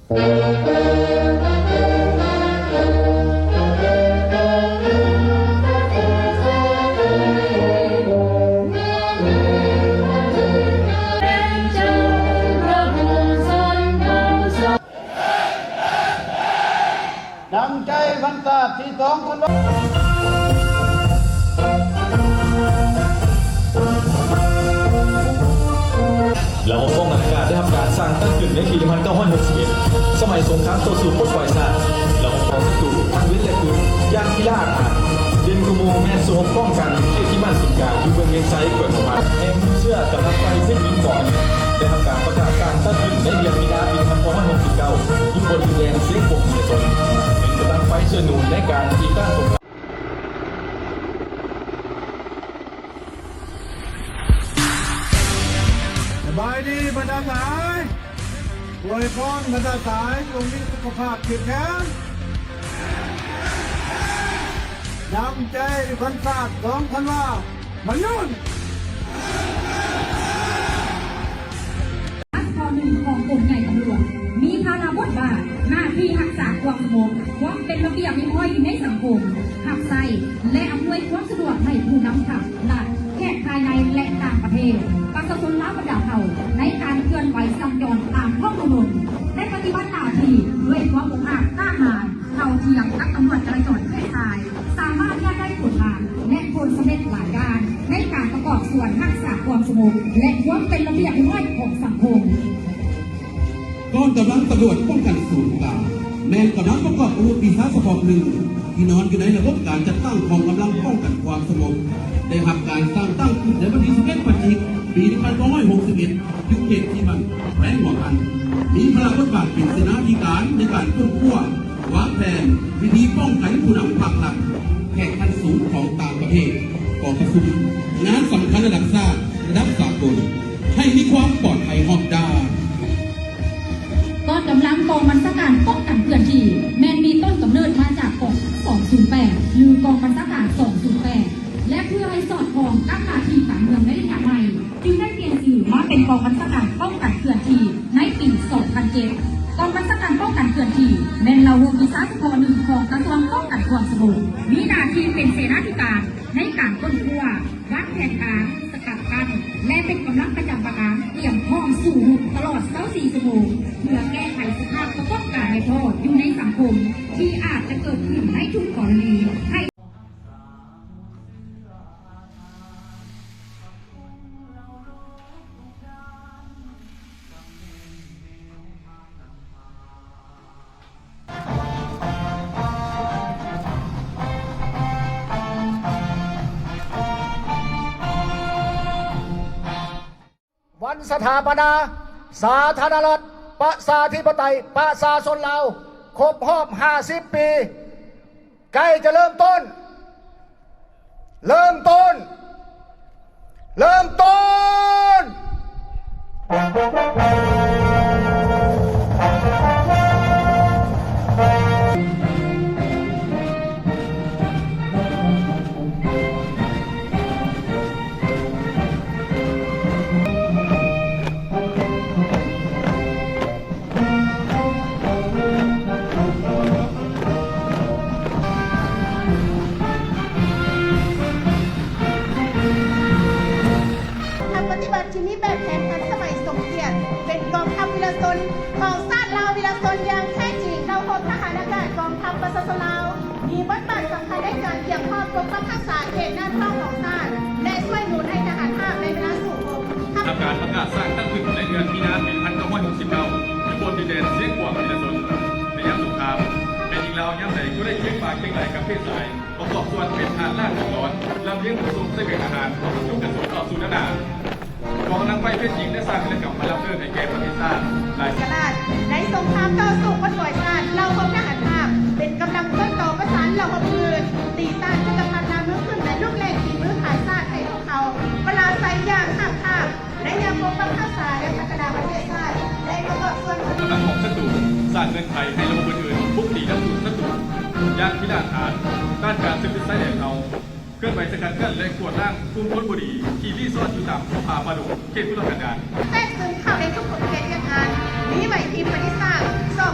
ดังใจวันศาสตร์ที่2 ธันวาคมระบบป้องกันอากาศได้ทำการสร้างตั้งขึ้นในปี1961สมัยสงครามต่อสู้ปลดปล่อยชาติระบบของศัตรูทั้งเวทและปืนย่างพิราบเดนกูโมแมนสวมป้องกันเขตที่มั่นสุดกลางอยู่บนเวียงไซต์เกิดออกมาแห่งเชื่อกำลังไปเส้นยิงก่อนได้ทำการประกาศการตั้งขึ้นในเดือนมีนาปี1969อยู่บนดินแดนเสียงปกเสียสนเป็นกำลังไฟเชื่อหนุนในการตีต้านสงครามสบายดีบรรดาสายอวยพรบรรดาสายจงมีสุขภาพแข็งแรงนำใจวันศาสตร์2 ธันวาคมมายุ่นข้อหนึ่งของกลุ่มใหญ่ตำรวจมีภาระบทบาทหน้าที่รักษาความสงบความเป็นระเบียบเรียบร้อยในสังคมขับไล่และอำนวยความสะดวกให้ผู้นำขับหลักแขกภายในและต่างประเทศประชาชนและบรรดาเผ่าในการเคลื่อนไหวสัญจรตามท้องถนนได้ปฏิบัติหน้าที่ด้วยความองอาจกล้าหาญเท่าเทียมนักตำรวจจราจรเพศชายสามารถได้ผลงานและผลสำเร็จหลายด้านในการประกอบส่วนรักษาความสงบและความเป็นระเบียบเรียบร้อยของสังคมกองกำลังตำรวจป้องกันศูนย์กลางแมนกำลังประกอบอาวุธปีศาจสปอร์ต1ที่นอนอยู่ในระบบการจัดตั้งของกำลังป้องกันความสงบได้ทำการสร้างตั้งขึ้นในวันที่11 พฤศจิกายนปี1961ยุคเขตที่มันแขวงหัวอันมีพลังบทบาทเป็นเสนาธิการในการค้นคว้าวางแผนวิธีป้องกันผู้นำพรรคหลักแข่งขันสูงของต่างประเทศก่อประชุมงานสำคัญระดับชาติระดับสากลให้มีความปลอดภัยรอบด้านก็กำลังกองบัญชาการป้องกันเคลื่อนที่แมนมีต้นกำเนิดมาจากกอง208หรือกองบัญชาการ208และเพื่อให้สอดคล้องกับหน้าที่การเมืองในระยะใหม่จึงได้เปลี่ยนชื่อมาเป็นกองบัญชาการป้องกันเคลื่อนที่ในปี2007กองบัญชาการป้องกันเคลื่อนที่แมนเราวงวิสาสะพอ1ของกระทรวงป้องกันความสงบมีหน้าที่เป็นเสนาธิการในการค้นคว้าวางแผนการสกัดกั้นและเป็นกำลังประจำการเตรียมพร้อมสู้รบตลอด24 ชั่วโมงเพื่อแก้ไขสภาพประกอบการในโทษอยู่ในสังคมที่อาจจะเกิดขึ้นในทุกกรณีให้วันสถาปนาสาธารณรัฐประชาธิปไตยประชาชนลาวครบรอบ50 ปีใกล้จะเริ่มต้นปฏิบัติที่นี้แบบแผนทันสมัยสมเกียรติเป็นกองทัพวิรชนของชาติลาววิรชนอย่างแท้จริงเราพบทหารอากาศกองทัพประชาชนลาวมีบทบาทสำคัญในการเกี่ยวข้องปกป้องรักษาเขตด้านนอกของชาติและช่วยหนุนให้ทหารภาคในเวลาสู่รบทำการประกาศสร้างตั้งขึ้นในเดือนมีนาปี1969ที่บนดินแดนเสียงกวางวิรชนในยามสงครามเป็นยิงเราย่ำใดก็ได้เคียงปากเคียงไหลกับเพศสายประกอบส่วนเป็นทานล่าของร้อนลำเลี้ยงผสมเสบียงอาหารของยุคกระสุนต่อสู้นานกองกำลังไฟเพศหญิงได้สร้างกิจกรรมมารับเรื่องในแก่ประเทศชาติหลายในสงครามต่อสู้ปลดปล่อยชาติเราพบทหารภาคเป็นกำลังต้นต่อประสานเราพบปืนตีต้านจักรพรรดินามือขึ้นในลูกแรงฝีมือขายชาติให้พวกเขาปราศัยอย่างห้ามภาคและยังปกป้องรักษาและพัฒนาประเทศชาติและประกอบส่วนกำลังของศัตรูสร้างเงินไขให้ระบบอื่นๆทุกตีนักสู้ศัตรูย่างพินาศฐานด้านการซื้อสินไซแดงเอาเคลื่อนไหวสกัดกั้นและกวดล้างกลุ่มคนบุรีที่รีสอร์ทอยู่ตามสภาปาดุเขตพุทธกันดารแทรกซึมเข้าในทุกกฎเกณฑ์งานนี้ไหวทีมปฏิสร้างสอบ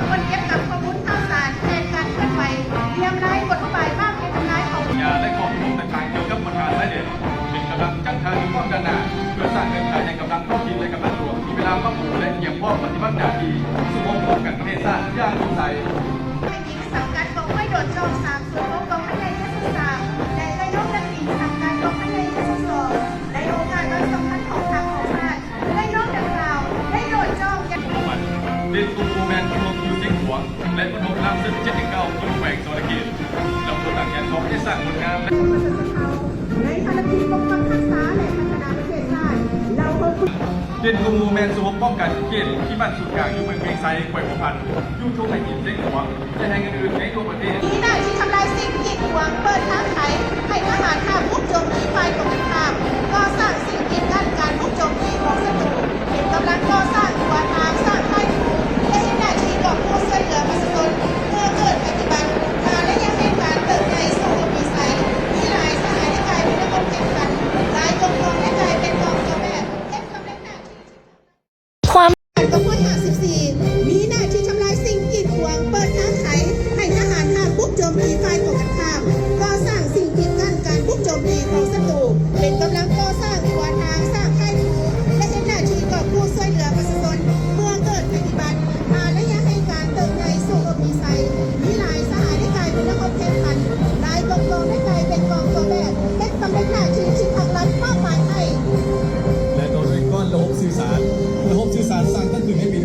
สงบป้องกันประเทศชาติอย่างจริงใจ ให้หญิงสังกัดกองไม่โดดจองสามส่วนของกองไม่ใหญ่แค่ที่สามและได้น้องนักบินสังกัดกองไม่ใหญ่แค่ที่สองในโอกาสวันสำคัญของทางของชาติได้น้องดังกล่าวได้โดดจองอย่าง เล่นตูแมนรวมอยู่ที่หัวและปฐมรามซึ่ง7-9จุดแหวงตัวเกียรติเราตัวต่างแยกของที่สร้างผลงานและ ในภารกิจปกป้องรักษาและพัฒนาประเทศชาติเราเพิ่ม เด่นกูมูแมนสวมป้องกันเกณฑ์ที่บ้านสุดกลางอยู่เมืองเมงไซแขวงหัวพันยูทูบในอินเซ็งหัวจะให้เงินอื่นในทั่วประเทศ มีหน้าที่ทำลายสิ่งกีดขวางเปิดทางไขให้ทหารข้ามบุกโจมตีฝ่ายตรงข้ามก่อสร้างสิ่งกีดกั้นการบุกโจมตีของศัตรูเป็นกำลังก่อสร้างตัวทางสร้างค่ายผูและให้หน้าที่กอบกู้ช่วยเหลือประชาชนเมื่อเกิดปฏิบัติการและยังให้การเติบใหญ่สู่มีไซมีหลายสหายและกลายเป็นระบบแข่งขันหลายกองกองและกลายเป็นกองตัวแม่เล่นตำแหน่งหน้าที่ กองพล54มีหน้าที่ทำลายสิ่งกีดขวางเปิดทางไขให้ทหารห้ามบุกโจมตีฝ่ายตรงกันข้ามก่อสร้างสิ่งกีดกั้นการบุกโจมตีของศัตรูเป็นกำลังก่อสร้างตัวทางสร้างค่ายผูและให้หน้าที่กอบกู้ช่วยเหลือประชาชนเมื่อเกิดปฏิบัติและยังให้การเติบใหญ่สู่มีไซมีหลายสหายได้กลายเป็นระบบแข่งขันหลายกองกองได้กลายเป็นกองตัวแบบเล่นตำแหน่งหน้าที่ที่ทางรัฐมอบหมายให้ และโดยก้อนระบบสื่อสารสร้างตั้งขึ้นในปี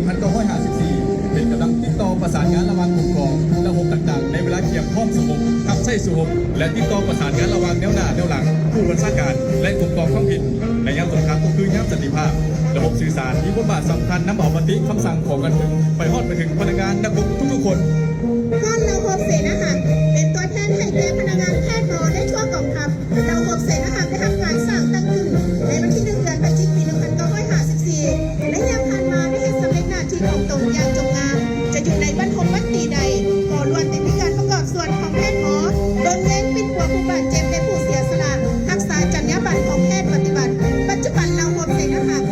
1954 เป็นกำลังติดต่อประสานงานระหว่างองค์กรระบบต่างๆในเวลาเกี่ยวข้องสงบขับไส้สงบและติดต่อประสานงานระหว่างแนวหน้าแนวหลังผู้บัญชาการและองค์กรท้องถิ่นในยามสงครามก็คือยามสันติภาพระบบสื่อสารมีบทบาทสำคัญนำเอามติคำสั่งของกันถึงไปฮอดไปถึงพนักงานนักบุกทุกๆคน ก้อนเราหกเสนาหารเป็นตัวแทนให้แก่พนักงานแพทย์หมอได้ทั่วกองทัพเราหกเสนาหารได้ทำการสร้างตั้งขึ้นในวันที่1 เดือนพฤศจิกายน 1954 และยังผ่านมาได้เห็นสำเร็จหน้าที่ของตนอย่างจงงามจะอยู่ในบรรทมบันตีใดก็ล้วนแต่มีการประกอบส่วนของแพทย์หมอโดนเว้นปิดหัวผู้บาดเจ็บและผู้เสียสละรักษาจรรยาบรรณของแพทย์ปฏิบัติปัจจุบันเราหกเสนาหาร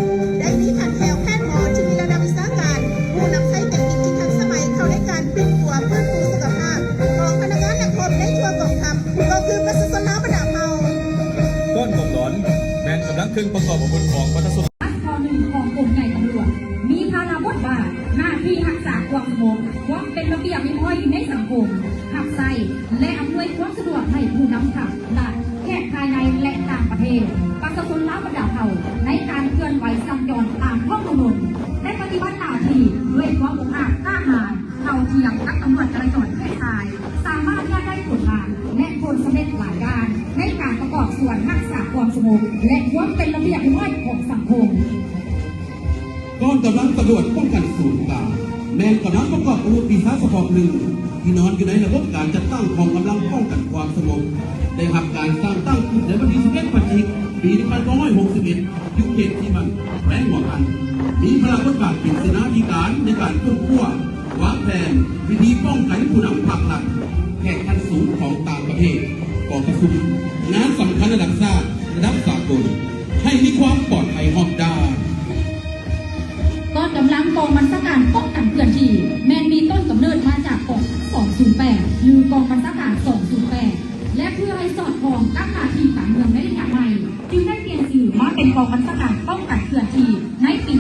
ได้มีขันแถวแพทย์หมอที่มีระดับวิชาการผู้นำใช้เทคนิคที่ทันสมัยเข้าในการปิดหัวเพื่อฟื้นสุขภาพของพนักงานนักรบได้ทั่วกองทัพก็คือประชาชนลาวบรรดาเฮา ก้อนกองหลอนแมนกำลังเครื่องประกอบอาวุธของประชาชน ข้อหนึ่งของกรมใหญ่ตำรวจมีภาระบทบาทหน้าที่รักษาความสงบความเป็นระเบียบเรียบร้อยในสังคมขับไส่และอำนวยความสะดวกให้ผู้นำขับและแขกภายในและต่างประเทศประชาชนลาวบรรดาเผ่าในการเคลื่อนไหวสัญจรตามท้องถนนได้ปฏิบัติหน้าที่ด้วยความองอาจกล้าหาญเท่าเทียมกับตำรวจจราจรแค่ชายสามารถได้ผลงานและผลสำเร็จหลายด้านในการประกอบส่วนรักษาความสงบและความเป็นระเบียบเรียบร้อยของสังคม กองกำลังตำรวจป้องกันศูนย์กลางแมนกำลังประกอบอาวุธปีศาจเฉพาะหนึ่งที่นอนอยู่ในระบบการจัดตั้งของกำลังป้องกันความสงบได้รับการสร้างตั้งขึ้นในวันที่11 พฤศจิกายน ปี 1961อยู่เขตที่มันแขวงหัวพันมีพลังบทบาทเป็นเสนาธิการในการควบคุมวางแผนวิธีป้องกันผู้นำภาครัฐแข่งขันสูงของต่างประเทศก่อประชุมงานสำคัญระดับชาติระดับสากลให้มีความปลอดภัยรอบด้าน ก้อนกำลังกองบัญชาการป้องกันเคลื่อนที่แมนมีต้นกำเนิดมาจากกอง208หรือกองบัญชาการ208และเพื่อให้สอดคล้องกับหน้าที่การเมืองในระยะใหม่จึงได้เปลี่ยนชื่อมาเป็นกองบัญชาการป้องกันเคลื่อนที่ในปี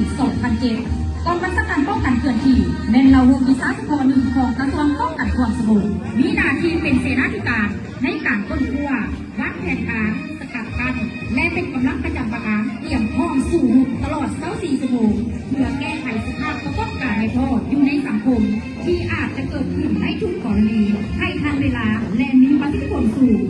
2007 กองบัญชาการป้องกันเคลื่อนที่แมนเราวงวิชาเฉพาะหนึ่งของกระทรวงป้องกันความสงบมีหน้าที่เป็นเสนาธิการในการค้นคว้าวางแผนการสกัดกั้นและเป็นกำลังประจำการเตรียมพร้อมสู้รบตลอด24 ชั่วโมงเพื่อแก้ไขสภาพประกอบการในโทษอยู่ในสังคมที่อาจจะเกิดขึ้นในทุกกรณีให้ทันเวลาและมีประสิทธิผลสูง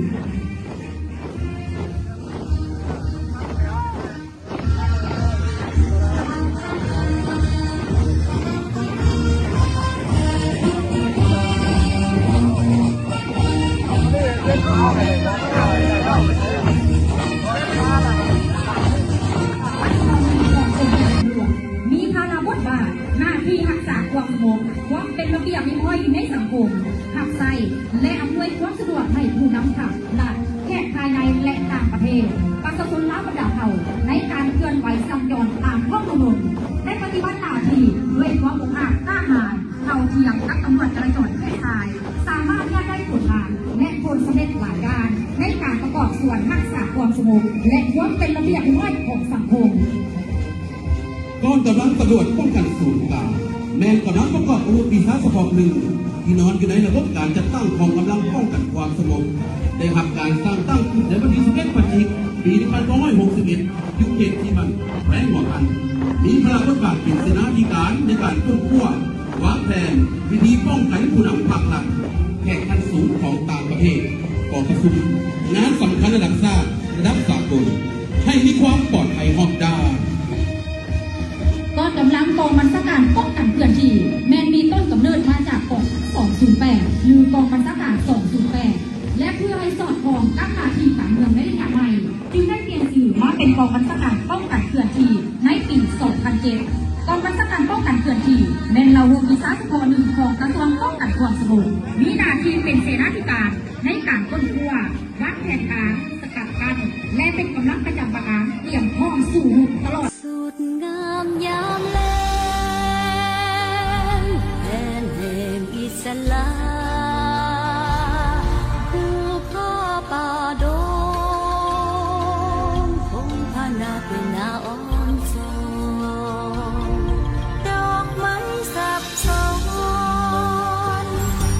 มีภาระบทบาทหน้าที่รักษาความสงบความเป็นระเบียบเรียบร้อยในสังคมขับไส่และอำนวยความสะดวกให้ผู้นำขับและแขกภายในและต่างประเทศประชาชนลาวบรรดาเผ่าในการเคลื่อนไหวสัญจรตามท้องถนนได้ปฏิบัติหน้าที่ด้วยความองอาจกล้าหาญเท่าเทียมกับตำรวจจราจรแค่ชายสามารถได้ผลงานและผลสำเร็จหลายด้านในการประกอบส่วนรักษาความสงบและความเป็นระเบียบเรียบร้อยของสังคม กองกำลังตำรวจป้องกันศูนย์กลางแ แมนกำลังประกอบอาวุธปีศาจเฉพาะหนึ่งที่นอนอยู่ในระบบการจัดตั้งกองกำลังป้องกันความสงบได้รับการสร้างตั้งขึ้นในวันที่11 พฤศจิกายน ปี1961 ยุคเขตที่มันแรงกว่ากันมีพลังบทบาทเป็นเสนาธิการในการค้นคว้าวางแผนวิธีป้องกันผู้นำพรรคหลักแข่งขันสูงของต่างประเทศก่อประชุมงานสำคัญระดับชาติระดับสากลให้มีความปลอดภัยรอบด้าน ก็กำลังกองบัญชาการป้องกันเคลื่อนที่แมนมีต้นกำเนิดมาจากกอง208 หรือกองบัญชาการ208 และเพื่อให้สอดคล้องกับหน้าที่การเมืองในระยะใหม่จึงได้เปลี่ยนชื่อมาเป็นกองบัญชาการป้องกันเคลื่อนที่ในปี 2007 กองบัญชาการป้องกันเคลื่อนที่แมนเราวงวิสาเฉพาะหนึ่งของกระทรวงป้องกันความสงบมีหน้าที่เป็นเสนาธิการในการค้นคว้าวางแผนการสกัดกั้นและเป็นกำลังประจำการเตรียมพร้อมสู้รบตลอด สุดงามยามแลงแผ่นแห่งอิสลาผู้พ่อป่าดงคงพานาเป็นนาอ่อนโซดอกไม้สับสน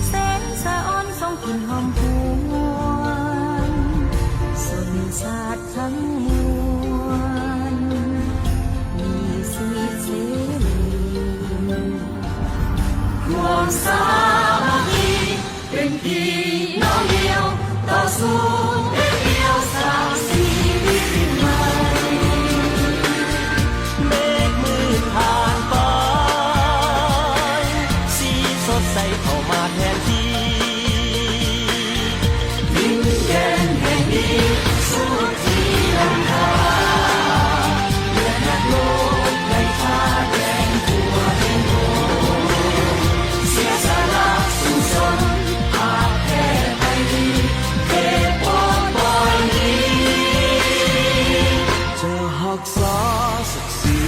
แสงสะอ่อนส่องกลิ่นหอมหวนสุนชาติทั้งมวล ความสามัคคีเป็นพี่น้องเดียวต่อสู้เป็นเดียวสร้างชีวิตใหม่เมฆมืดผ่านไปสีสดใสเข้ามาแทนที่ดินแดนแห่งนี้สู้ที่ลำคาเลือดนักโลกในท่าแดงทั่วแห่งโลกเสียสละสู้สนอาแพ้ไปดีเก็บปอนปล่อยนี้จะหักษาศักดิ์ศรี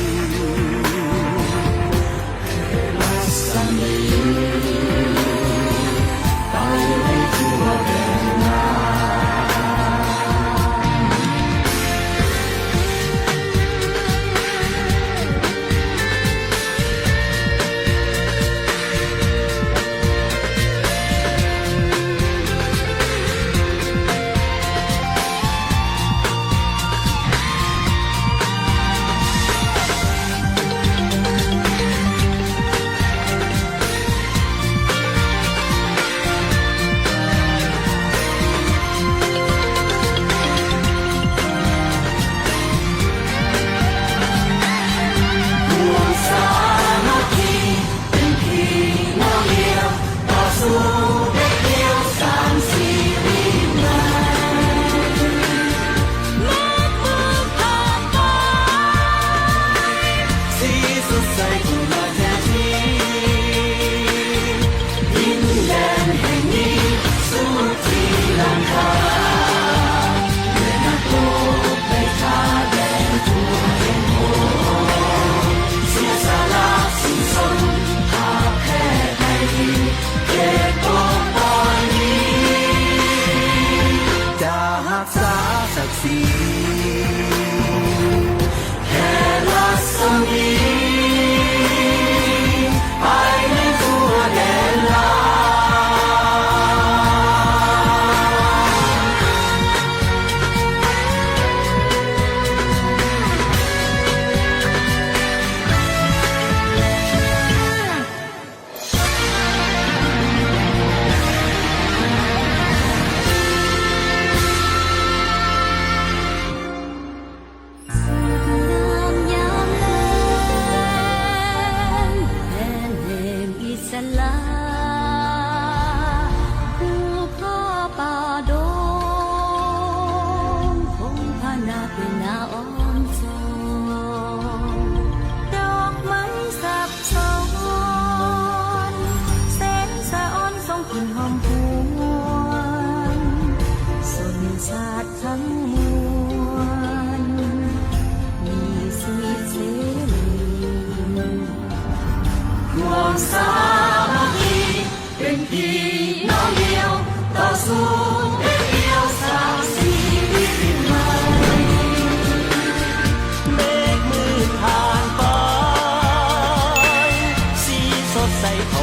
รัศมีไปให้ทั่วแดนนา ความสามัคคี ใส่ท